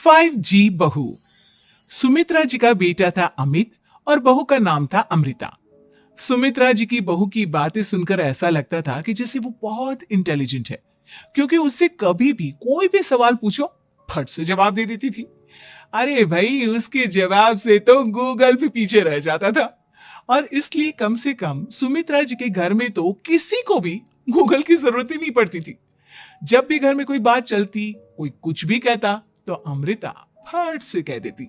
5G बहू। सुमित्रा जी का बेटा था अमित और बहू का नाम था अमृता। सुमित्रा जी की बहू की बातें सुनकर ऐसा लगता था कि जैसे वो बहुत इंटेलिजेंट है, क्योंकि उससे कभी भी कोई भी सवाल पूछो फट से जवाब दे देती थी। अरे भाई, उसके जवाब से तो गूगल भी पीछे रह जाता था। और इसलिए कम से कम सुमित्रा जी के घर में तो किसी को भी गूगल की जरूरत ही नहीं पड़ती थी। जब भी घर में कोई बात चलती, कोई कुछ भी कहता, तो अमृता फट से कह देती,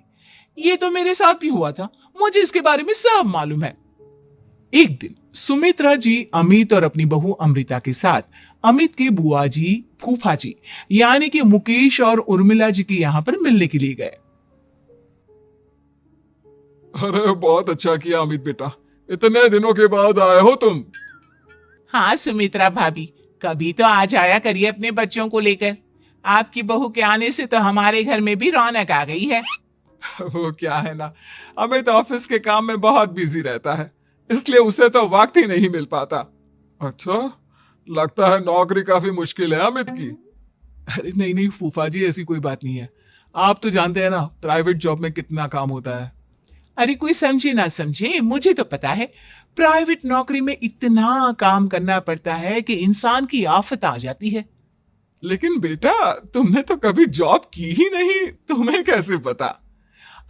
ये तो मेरे साथ भी हुआ था, मुझे इसके बारे में सब मालूम है। एक दिन सुमित्रा जी अमित और अपनी बहू अमृता के साथ अमित के बुआ जी, फूफा जी यानी कि मुकेश और उर्मिला जी के यहाँ पर मिलने के लिए गए। अरे बहुत अच्छा किया अमित बेटा, इतने दिनों के बाद आए हो तुम। हाँ सुमित्रा भाभी, कभी तो आ जाया करिए अपने बच्चों को लेकर। आपकी बहू के आने से तो हमारे घर में भी रौनक आ गई है। वो क्या है ना, अमित ऑफिस के काम में बहुत बिजी रहता है, इसलिए उसे तो वक्त ही नहीं मिल पाता। अच्छा, लगता है नौकरी काफी मुश्किल है अमित की। अरे नहीं नहीं फूफा जी, ऐसी कोई बात नहीं है। आप तो जानते हैं ना प्राइवेट जॉब में कितना काम होता है। अरे कोई समझे ना समझे, मुझे तो पता है प्राइवेट नौकरी में इतना काम करना पड़ता है कि इंसान की आफत आ जाती है। लेकिन बेटा, तुमने तो कभी जॉब की ही नहीं, तुम्हें कैसे पता?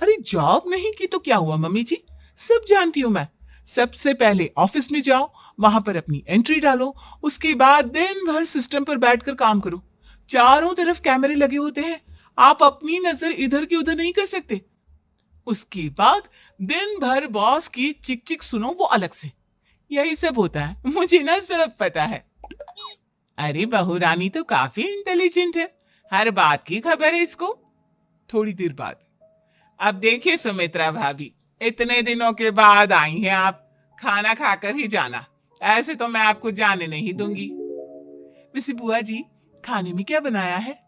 अरे जॉब नहीं की तो क्या हुआ मम्मी जी, सब जानती हूँ मैं। सबसे पहले ऑफिस में जाओ, वहां पर अपनी एंट्री डालो, उसके बाद दिन भर सिस्टम पर बैठकर काम करो। चारों तरफ कैमरे लगे होते हैं, आप अपनी नजर इधर की उधर नहीं कर सकते। उसके बाद दिन भर बॉस की चिक चिक सुनो, वो अलग से। यही सब होता है, मुझे ना सब पता है। अरे बहू रानी तो काफी इंटेलिजेंट है, हर बात की खबर है इसको। थोड़ी देर बाद, अब देखिए सुमित्रा भाभी, इतने दिनों के बाद आई हैं आप, खाना खाकर ही जाना, ऐसे तो मैं आपको जाने नहीं दूंगी। वैसे बुआ जी, खाने में क्या बनाया है?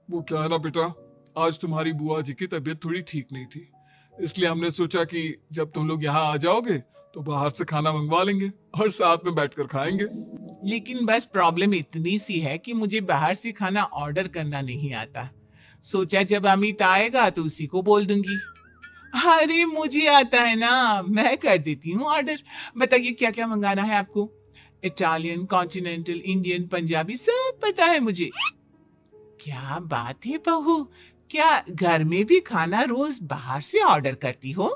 वो क्या है ना बेटा, आज तुम्हारी बुआ जी की तबीयत थोड़ी ठीक नहीं थी, इसलिए हमने सोचा कि जब तुम लोग यहाँ आ जाओगे तो बाहर से खाना मंगवा लेंगे और साथ में बैठकर खाएंगे। लेकिन बस प्रॉब्लम इतनी सी है कि मुझे बाहर से खाना ऑर्डर करना नहीं आता। सोचा जब अमित आएगा तो उसी को बोल दूंगी। अरे मुझे आता है ना, मैं कर देती हूँ ऑर्डर। बताइए क्या क्या मंगाना है आपको? इटालियन, कॉन्टिनेंटल, इंडियन, पंजाबी, सब पता है मुझे। क्या बात है बहू, क्या घर में भी खाना रोज बाहर से ऑर्डर करती हो?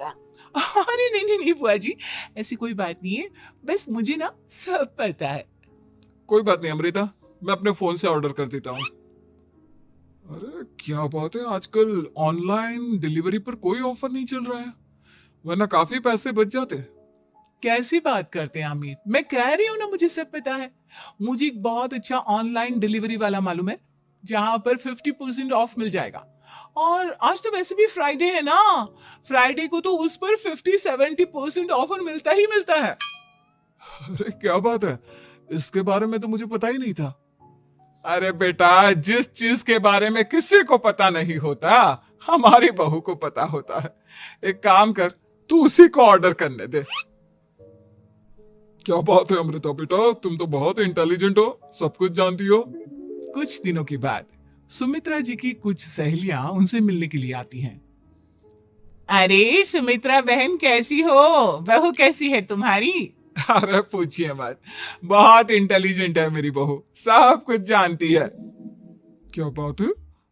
अरे नहीं नहीं नहीं बुआ जी, ऐसी कोई बात नहीं है, बस मुझे ना सब पता है। कोई बात नहीं अमृता, मैं अपने फोन से ऑर्डर कर देता हूँ। अरे क्या बात है, आजकल ऑनलाइन डिलीवरी पर कोई ऑफर नहीं चल रहा है, वरना काफी पैसे बच जाते। कैसी बात करते हैं अमित, मैं कह रही हूँ ना मुझे सब पता है। मुझे एक बहुत अच्छा ऑनलाइन डिलीवरी वाला मालूम है, जहां पर 50% ऑफ मिल जाएगा। और आज तो वैसे भी फ्राइडे है ना, फ्राइडे को तो उस पर 50-70% ऑफर मिलता ही मिलता है। अरे क्या बात है, इसके बारे में तो मुझे पता ही नहीं था। अरे बेटा, जिस चीज के बारे में किसी को पता नहीं होता, हमारी बहू को पता होता है। एक काम कर, तू उसी को ऑर्डर करने दे। क्या बात है अमृता बेटा, तुम तो बहुत इंटेलिजेंट हो, सब कुछ जानती हो। कुछ दिनों के बाद सुमित्रा जी की कुछ सहेलियां उनसे मिलने के लिए आती हैं। अरे सुमित्रा बहन कैसी हो, बहू कैसी है तुम्हारी? अरे पूछिए मत, बहुत इंटेलिजेंट है मेरी बहू, सब कुछ जानती है। क्या बात है,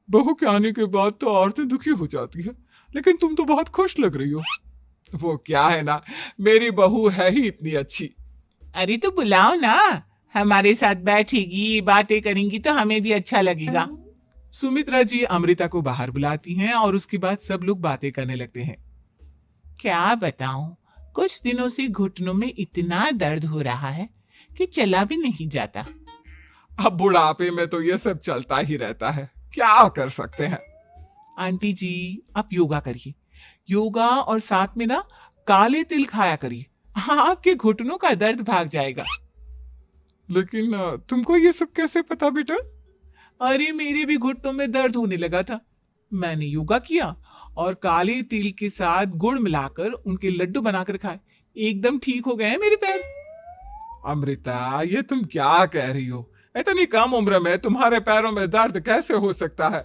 बहू के आने के बाद तो औरतें दुखी हो जाती है, लेकिन तुम तो बहुत खुश लग रही हो। वो क्या है ना, मेरी बहू है ही इतनी अच्छी। अरे तो बुलाओ ना, हमारे साथ बैठेगी, बातें करेंगी तो हमें भी अच्छा लगेगा। सुमित्रा जी अमृता को बाहर बुलाती हैं और उसके बाद सब लोग बातें करने लगते हैं। क्या बताऊं, कुछ दिनों से घुटनों में इतना दर्द हो रहा है कि चला भी नहीं जाता। अब बुढ़ापे में तो ये सब चलता ही रहता है, क्या कर सकते हैं। आंटी जी, आप योगा करिए, योगा और साथ में ना काले तिल खाया करिए, आपके घुटनों का दर्द भाग जाएगा। लेकिन तुमको ये सब कैसे पता बेटा? अरे मेरे भी घुटनों में दर्द होने लगा था, मैंने योगा किया और काले तिल के साथ गुड़ मिलाकर उनके लड्डू बनाकर खाए, एकदम ठीक हो गए हैं मेरे पैर। अमृता, ये तुम क्या कह रही हो? इतनी कम उम्र में तुम्हारे पैरों में दर्द कैसे हो सकता है?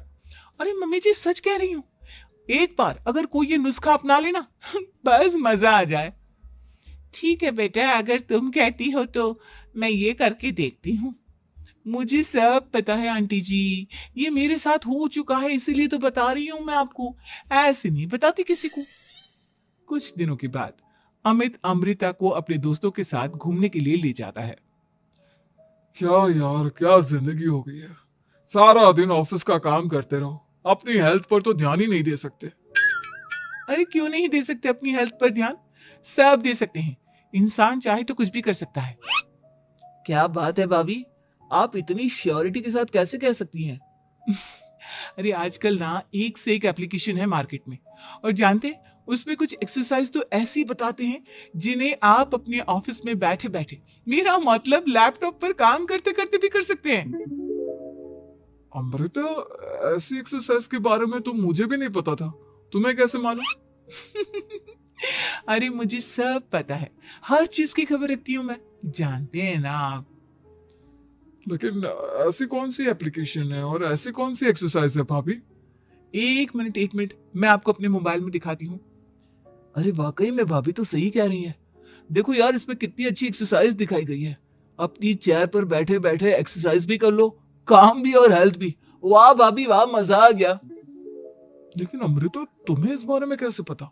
अरे मम्मी जी सच कह रही हूँ, एक बार अगर कोई ये नुस्खा अपना लेना बस मजा आ जाए। ठीक है बेटा, अगर तुम कहती हो तो मैं ये करके देखती हूँ। मुझे सब पता है आंटी जी, ये मेरे साथ हो चुका है, इसीलिए तो बता रही हूँ मैं आपको, ऐसे नहीं बताती किसी को। कुछ दिनों के बाद अमित अमृता को अपने दोस्तों के साथ घूमने के लिए ले जाता है। क्या यार, क्या जिंदगी हो गई है। सारा दिन ऑफिस का काम करते रहो, अपनी हेल्थ पर तो ध्यान ही नहीं दे सकते। अरे क्यों नहीं दे सकते अपनी हेल्थ पर ध्यान, सब दे सकते हैं। इंसान चाहे तो कुछ भी कर सकता है। क्या बात है भाभी, आप इतनी श्योरिटी के साथ कैसे कह सकती हैं? अरे आजकल ना एक से एक एप्लीकेशन है मार्केट में, और जानते उसमें कुछ एक्सरसाइज तो ऐसी बताते हैं जिन्हें आप अपने ऑफिस में बैठे बैठे, मेरा मतलब लैपटॉप पर काम करते करते भी कर सकते हैं। अमृता, ऐसी एक्सरसाइज के बारे में तो मुझे भी नहीं पता था, तुम्हें कैसे मालूम? अरे मुझे सब पता है, हर चीज की खबर रखती हूँ मैं, जानते हैं ना आप। लेकिन ऐसी कौन सी एप्लीकेशन है और ऐसी कौन सी एक्सरसाइज है भाभी? एक मिनट, मैं आपको अपने मोबाइल में दिखाती हूँ। अरे वाकई में भाभी तो सही कह रही है। देखो यार, इसमें कितनी अच्छी एक्सरसाइज दिखाई गई है। अपनी चेयर पर बैठे बैठे एक्सरसाइज भी कर लो, काम भी और हेल्थ भी। वाह भाभी वाह, मजा आ गया। लेकिन अमृता, तुम्हें इस बारे में कैसे पता?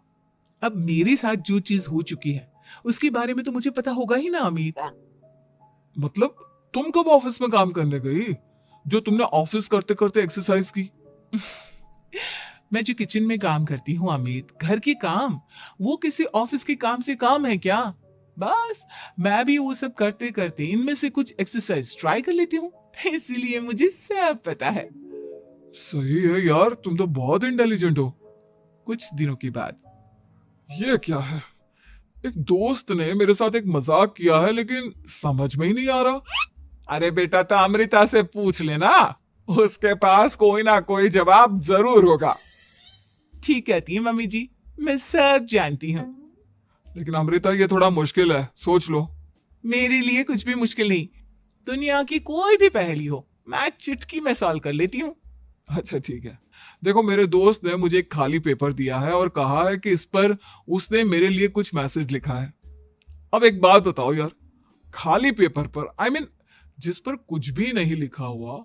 अब मेरे साथ जो चीज हो चुकी है उसके बारे में तो मुझे पता होगा ही ना अमित। मतलब तुम कब ऑफिस में काम करने गई जो तुमने ऑफिस करते करते एक्सरसाइज की? मैं जो किचन में काम करती हूँ अमित, घर के काम, वो किसी ऑफिस के काम से काम है क्या? बस मैं भी वो सब करते करते इनमें से कुछ एक्सरसाइज ट्राई कर लेती हूँ, इसीलिए मुझे सब पता है। सही है यार, तुम तो बहुत इंटेलिजेंट हो। कुछ दिनों के बाद ये क्या है, एक दोस्त ने मेरे साथ एक मजाक किया है लेकिन समझ में ही नहीं आ रहा। अरे बेटा, तो अमृता से पूछ लेना, उसके पास कोई ना कोई जवाब जरूर होगा। ठीक कहती है मम्मी जी, मैं सब जानती हूँ। लेकिन अमृता, ये थोड़ा मुश्किल है, सोच लो। मेरे लिए कुछ भी मुश्किल नहीं, दुनिया की कोई भी पहेली हो मैं चुटकी में सॉल्व कर लेती हूँ। अच्छा ठीक है, देखो मेरे दोस्त ने मुझे एक खाली पेपर दिया है और कहा है कि इस पर उसने मेरे लिए कुछ मैसेज लिखा है। अब एक बात बताओ यार, खाली पेपर पर, आई मीन जिस पर कुछ भी नहीं लिखा हुआ,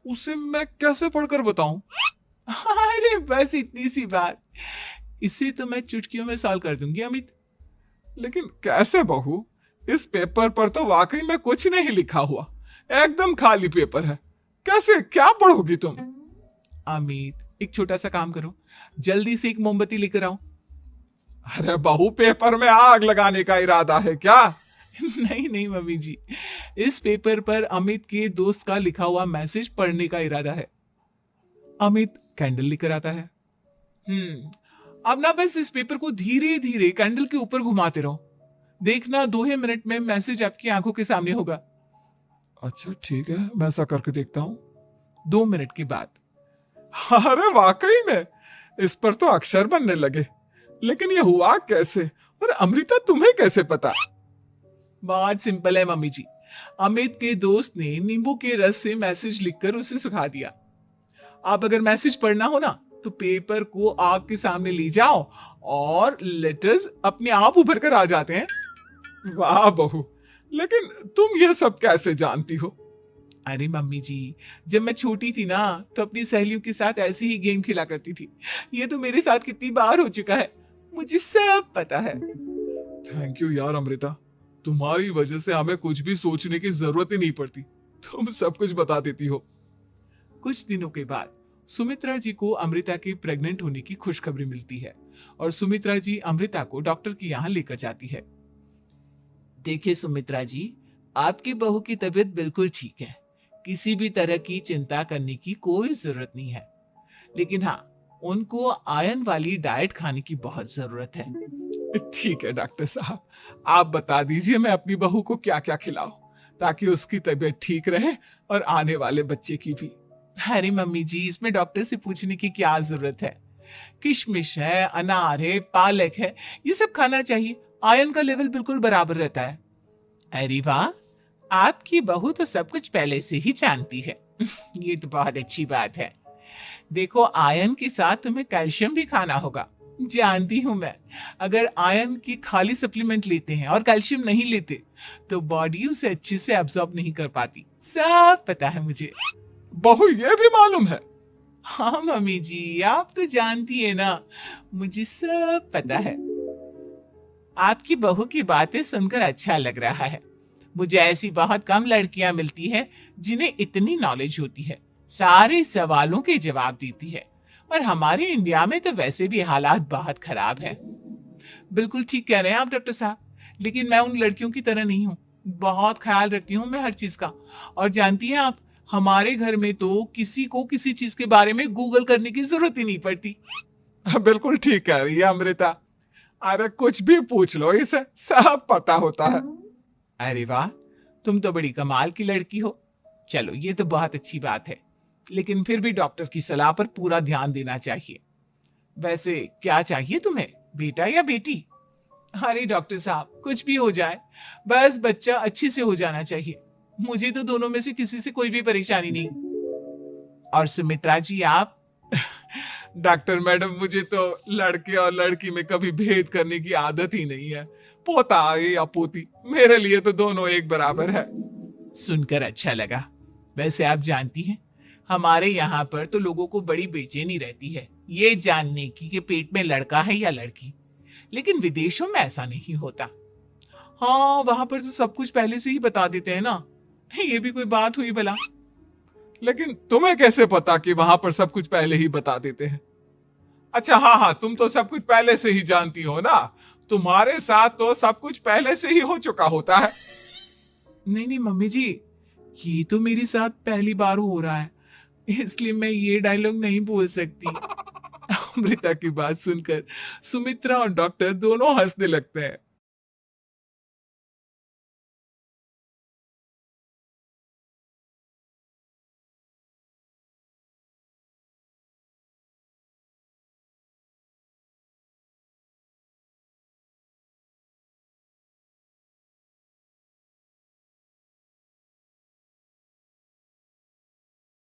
उसे मैं कैसे पढ़कर बताऊं? अरे बस इतनी सी बात, इसे तो मैं चुटकियों में सॉल्व कर दूंगी अमित। लेकिन कैसे बहू, इस पेपर पर तो वाकई में कुछ नहीं लिखा हुआ, एकदम खाली पेपर है, कैसे, क्या पढ़ोगी तुम? अमित एक छोटा सा काम करो, जल्दी से एक मोमबत्ती लेकर आओ। अरे बहू, पेपर में आग लगाने का इरादा है क्या? नहीं मम्मी जी, इस पेपर पर अमित के दोस्त का लिखा हुआ मैसेज पढ़ने का इरादा है। अमित कैंडल लेकर आता है। अब ना बस इस पेपर को धीरे धीरे कैंडल के ऊपर घुमाते रहो, देखना 2 ही मिनट में मैसेज आपकी आंखों के सामने होगा। अच्छा ठीक है, मैं ऐसा करके देखता हूँ। 2 मिनट के बाद, अरे वाकई में इस पर तो अक्षर बनने लगे, लेकिन ये हुआ कैसे? और अमृता, तुम्हें कैसे पता? बहुत सिंपल है मम्मी जी, अमित के दोस्त ने नींबू के रस से मैसेज लिखकर उसे सुखा दिया। आप अगर मैसेज पढ़ना हो ना तो पेपर को आग के सामने ले जाओ और लेटर्स अपने आप उभर कर आ जाते हैं। वाह बहू, लेकिन तुम ये सब कैसे जानती हो? अरे मम्मी जी, जब मैं छोटी थी ना तो अपनी सहेलियों के साथ ऐसे ही गेम खेला करती थी। ये तो मेरे साथ कितनी बार हो चुका है, मुझे सब पता है। थैंक यू यार अमृता, तुम्हारी वजह से हमें कुछ भी सोचने की जरूरत ही नहीं पड़ती, तुम सब कुछ बता देती हो। कुछ दिनों के बाद सुमित्रा जी को अमृता के प्रेग्नेंट होने की खुशखबरी मिलती है और सुमित्रा जी अमृता को डॉक्टर के यहाँ लेकर जाती है। देखिए सुमित्रा जी, आपकी बहू की तबीयत बिल्कुल ठीक है, किसी भी तरह की चिंता करने की कोई जरूरत नहीं है, लेकिन हाँ, उनको आयरन वाली डाइट खाने की बहुत जरूरत है। ठीक है डॉक्टर साहब, आप बता दीजिए मैं अपनी बहू को क्या क्या खिलाऊं ताकि उसकी तबीयत ठीक रहे और आने वाले बच्चे की भी। अरे मम्मी जी, इसमें डॉक्टर से पूछने की क्या जरूरत है, किशमिश है, अनार है, पालक है, ये सब खाना चाहिए, आयरन का लेवल बिल्कुल बराबर रहता है। अरे वाह, आपकी बहू तो सब कुछ पहले से ही जानती है। ये तो बहुत अच्छी बात है। देखो, आयरन के साथ तुम्हें कैल्शियम भी खाना होगा। जानती हूं मैं, अगर आयरन की खाली सप्लीमेंट लेते हैं और कैल्शियम नहीं लेते तो बॉडी उसे अच्छे से एब्जॉर्ब नहीं कर पाती। सब पता है मुझे। बहू ये भी मालूम है? हाँ मम्मी जी, आप तो जानती है ना, मुझे सब पता है। आपकी बहू की बातें सुनकर अच्छा लग रहा है। मुझे ऐसी बहुत कम लड़कियां मिलती है जिन्हें इतनी नॉलेज होती है, सारे सवालों के जवाब देती है। और हमारे इंडिया में तो वैसे भी हालात बहुत खराब है। बिल्कुल ठीक कह रहे हैं आप डॉक्टर साहब, लेकिन मैं उन लड़कियों की तरह नहीं हूँ। बहुत ख्याल रखती हूँ मैं हर चीज का। और जानती हैं आप, हमारे घर में तो किसी को किसी चीज के बारे में गूगल करने की जरूरत ही नहीं पड़ती। बिल्कुल ठीक कह रही है अमृता। अरे कुछ भी पूछ लो, इसे सब पता होता है। अरे वाह, तुम तो बड़ी कमाल की लड़की हो। चलो, ये तो बहुत अच्छी बात है, लेकिन फिर भी डॉक्टर की सलाह पर पूरा ध्यान देना चाहिए। वैसे क्या चाहिए तुम्हें, बेटा या बेटी? अरे डॉक्टर साहब, कुछ भी हो जाए, बस बच्चा अच्छे से हो जाना चाहिए। मुझे तो दोनों में से किसी से कोई भी परेशानी नहीं। और सुमित्रा जी, आप? डॉक्टर मैडम, मुझे तो लड़के और लड़की में कभी भेद करने की आदत ही नहीं है। पोता आए या पोती, मेरे लिए तो दोनों एक बराबर है। सुनकर अच्छा लगा। वैसे आप जानती हैं, हमारे यहाँ पर तो लोगों को बड़ी बेचैनी रहती है ये जानने की कि पेट में लड़का है या लड़की। लेकिन विदेशों में ऐसा नहीं होता। हाँ, वहां पर तो सब कुछ पहले से ही बता देते हैं ना। ये भी कोई बात हुई भला? लेकिन तुम्हें कैसे पता कि वहां पर सब कुछ पहले ही बता देते हैं? अच्छा, हाँ हाँ, तुम तो सब कुछ पहले से ही जानती हो ना। तुम्हारे साथ तो सब कुछ पहले से ही हो चुका होता है। नहीं नहीं मम्मी जी, ये तो मेरे साथ पहली बार हो रहा है, इसलिए मैं ये डायलॉग नहीं बोल सकती। अमृता की बात सुनकर सुमित्रा और डॉक्टर दोनों हंसने लगते हैं।